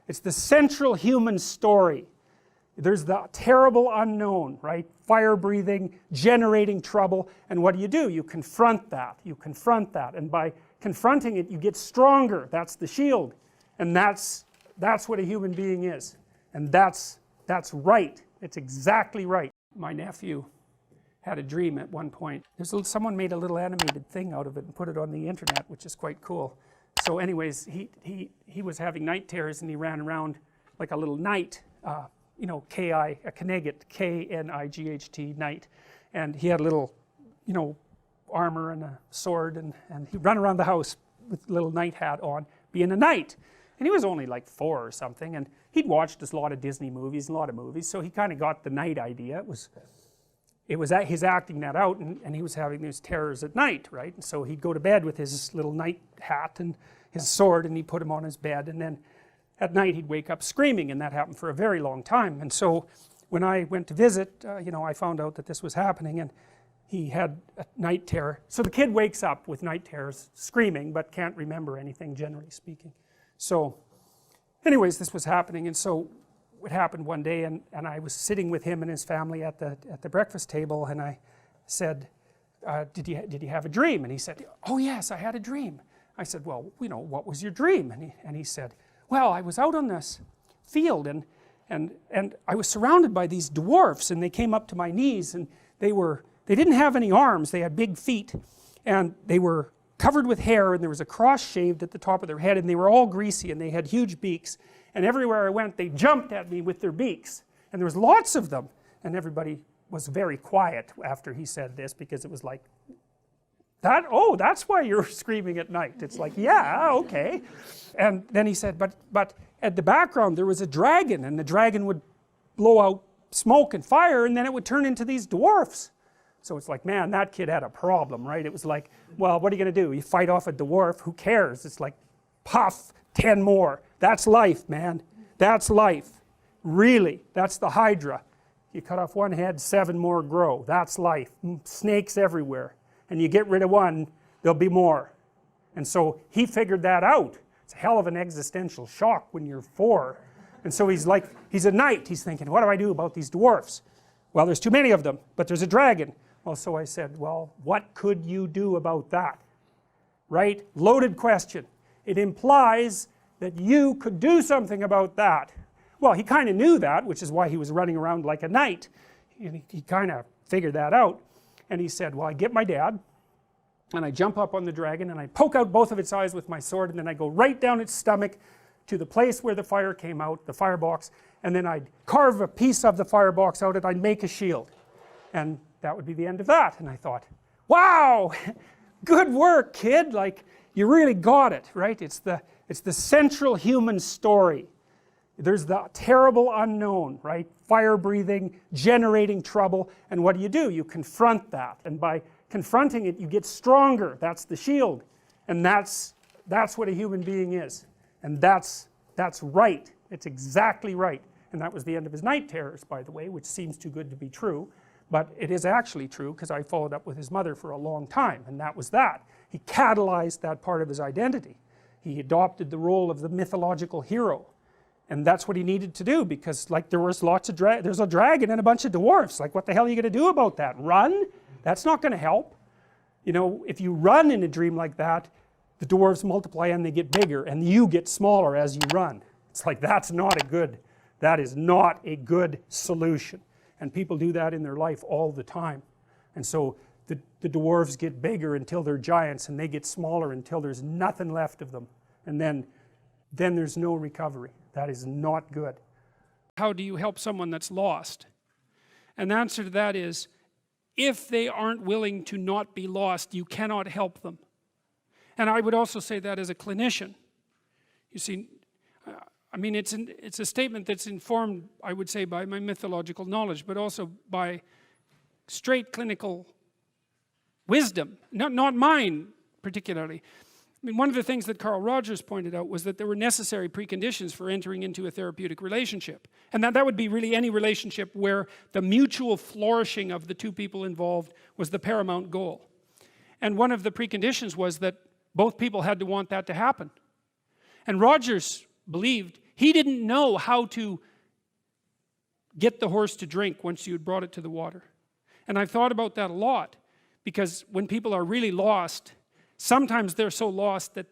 It's the central human story. There's the terrible unknown, right? Fire breathing, generating trouble, and what do? You confront that. You confront that, and by confronting it, you get stronger. That's the shield, and that's what a human being is, and that's right. It's exactly right. My nephew had a dream at one point. Someone made a little animated thing out of it and put it on the internet, which is quite cool. So anyways, he was having night terrors, and he ran around like a little knight, you know, a Knight, K-N-I-G-H-T, knight, and he had a little, you know, armor and a sword, and he'd run around the house with a little knight hat on, being a knight. And he was only like 4 or something, and he'd watched a lot of Disney movies, a lot of movies, so he kind of got the knight idea. He's acting that out, and he was having these terrors at night, right? And so he'd go to bed with his little knight hat and his sword, and he'd put him on his bed, and then at night he'd wake up screaming, and that happened for a very long time. And so when I went to visit, you know, I found out that this was happening, and he had a night terror. So the kid wakes up with night terrors, screaming, but can't remember anything, generally speaking. So anyways, this was happening, and so it happened one day, and I was sitting with him and his family at the breakfast table, and I said, did you have a dream? And he said, oh yes, I had a dream. I said, well, you know, what was your dream? And he said, well, I was out on this field, and I was surrounded by these dwarfs, and they came up to my knees, and they didn't have any arms, they had big feet, and they were covered with hair, and there was a cross shaved at the top of their head, and they were all greasy, and they had huge beaks, and everywhere I went they jumped at me with their beaks, and there was lots of them, and everybody was very quiet after he said this, because it was like, oh, that's why you're screaming at night. It's like, yeah, okay. And then he said, but at the background there was a dragon, and the dragon would blow out smoke and fire, and then it would turn into these dwarfs. So it's like, man, that kid had a problem, right? It was like, well, what are you going to do? You fight off a dwarf, who cares? It's like, puff, 10 more. That's life, man. That's life. Really, that's the Hydra. You cut off one head, 7 more grow. That's life. Snakes everywhere. And you get rid of one, there'll be more. And so he figured that out. It's a hell of an existential shock when you're 4. And so he's like, he's a knight. He's thinking, what do I do about these dwarfs? Well, there's too many of them, but there's a dragon. Well, so I said, well, what could you do about that? Right? Loaded question. It implies that you could do something about that. Well, he kind of knew that, which is why he was running around like a knight. He kind of figured that out. And he said, well, I get my dad, and I jump up on the dragon, and I poke out both of its eyes with my sword, and then I go right down its stomach to the place where the fire came out, the firebox, and then I'd carve a piece of the firebox out, and I'd make a shield. And that would be the end of that. And I thought, wow, good work, kid. Like, you really got it, right? It's the central human story. There's the terrible unknown, right? Fire breathing, generating trouble, and what do? You confront that, and by confronting it, you get stronger. That's the shield, and that's what a human being is, and that's right. It's exactly right. And that was the end of his night terrors, by the way, which seems too good to be true, but it is actually true, because I followed up with his mother for a long time, and that was that. He catalyzed that part of his identity. He adopted the role of the mythological hero. And that's what he needed to do, because like there was lots of there's a dragon and a bunch of dwarfs. Like, what the hell are you going to do about that? Run? That's not going to help. You know, if you run in a dream like that, the dwarves multiply and they get bigger, and you get smaller as you run. It's like, that is not a good solution. And people do that in their life all the time. And so the dwarves get bigger until they're giants, and they get smaller until there's nothing left of them. And then there's no recovery. That is not good. How do you help someone that's lost? And the answer to that is, if they aren't willing to not be lost, you cannot help them. And I would also say that as a clinician. You see, I mean, it's a statement that's informed, I would say, by my mythological knowledge, but also by straight clinical wisdom, not mine particularly. I mean, one of the things that Carl Rogers pointed out was that there were necessary preconditions for entering into a therapeutic relationship. And that would be really any relationship where the mutual flourishing of the two people involved was the paramount goal. And one of the preconditions was that both people had to want that to happen. And Rogers believed He didn't know how to get the horse to drink once you had brought it to the water. And I've thought about that a lot, because when people are really lost, sometimes they're so lost that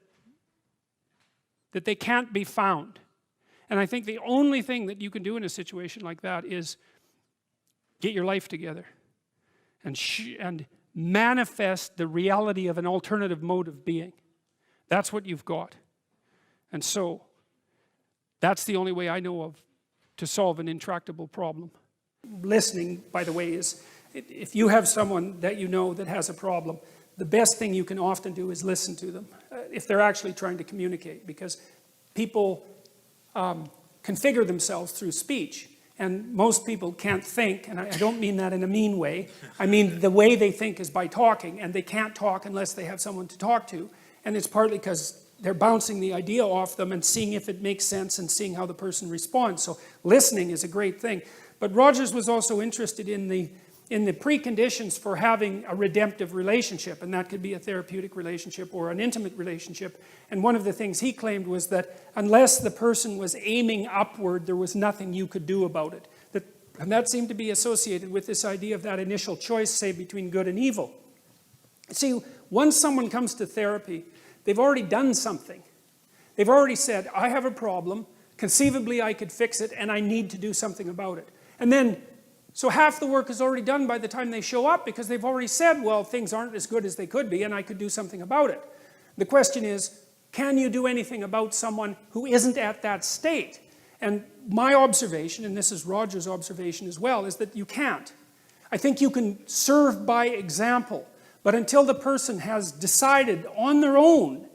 they can't be found. And I think the only thing that you can do in a situation like that is get your life together and manifest the reality of an alternative mode of being. That's what you've got. And so that's the only way I know of to solve an intractable problem. Listening, by the way, is if you have someone that you know that has a problem, the best thing you can often do is listen to them if they're actually trying to communicate, because people configure themselves through speech, and most people can't think, and I don't mean that in a mean way. I mean the way they think is by talking, and they can't talk unless they have someone to talk to, and it's partly because they're bouncing the idea off them and seeing if it makes sense and seeing how the person responds. So listening is a great thing. But Rogers was also interested in the preconditions for having a redemptive relationship, and that could be a therapeutic relationship or an intimate relationship. And one of the things he claimed was that unless the person was aiming upward, there was nothing you could do about it. And that seemed to be associated with this idea of that initial choice, say, between good and evil. See, once someone comes to therapy, they've already done something. They've already said, I have a problem, conceivably I could fix it, and I need to do something about it. And then, so half the work is already done by the time they show up, because they've already said, well, things aren't as good as they could be, and I could do something about it. The question is, can you do anything about someone who isn't at that state? And my observation, and this is Roger's observation as well, is that you can't. I think you can serve by example, but until the person has decided on their own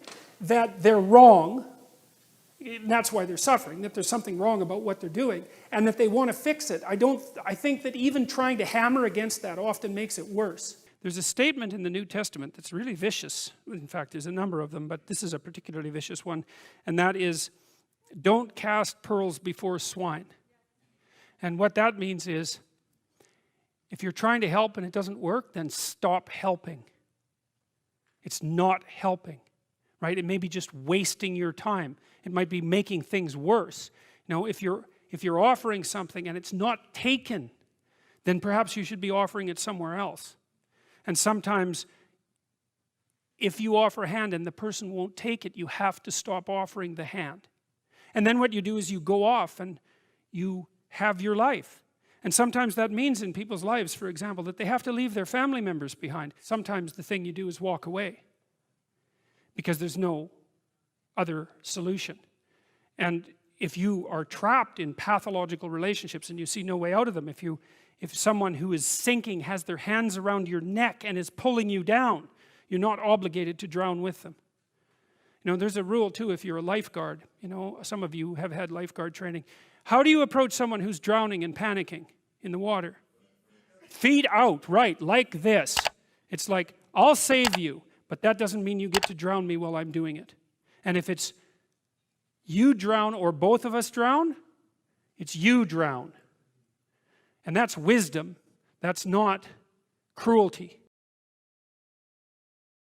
that they're wrong, and that's why they're suffering, that there's something wrong about what they're doing, and that they want to fix it. I think that even trying to hammer against that often makes it worse. There's a statement in the New Testament that's really vicious. In fact, there's a number of them, but this is a particularly vicious one, and that is, don't cast pearls before swine. And what that means is, if you're trying to help and it doesn't work, then stop helping. It's not helping, right? It may be just wasting your time. It might be making things worse. You know, if you're offering something and it's not taken, then perhaps you should be offering it somewhere else. And sometimes, if you offer a hand and the person won't take it, you have to stop offering the hand. And then what you do is you go off and you have your life. And sometimes that means in people's lives, for example, that they have to leave their family members behind. Sometimes the thing you do is walk away, because there's no other solution. And if you are trapped in pathological relationships and you see no way out of them, if someone who is sinking has their hands around your neck and is pulling you down, you're not obligated to drown with them. You know, there's a rule too if you're a lifeguard. You know, some of you have had lifeguard training. How do you approach someone who's drowning and panicking in the water? Feet out, right, like this. It's like, I'll save you, but that doesn't mean you get to drown me while I'm doing it. And if it's you drown or both of us drown, it's you drown. And that's wisdom. That's not cruelty.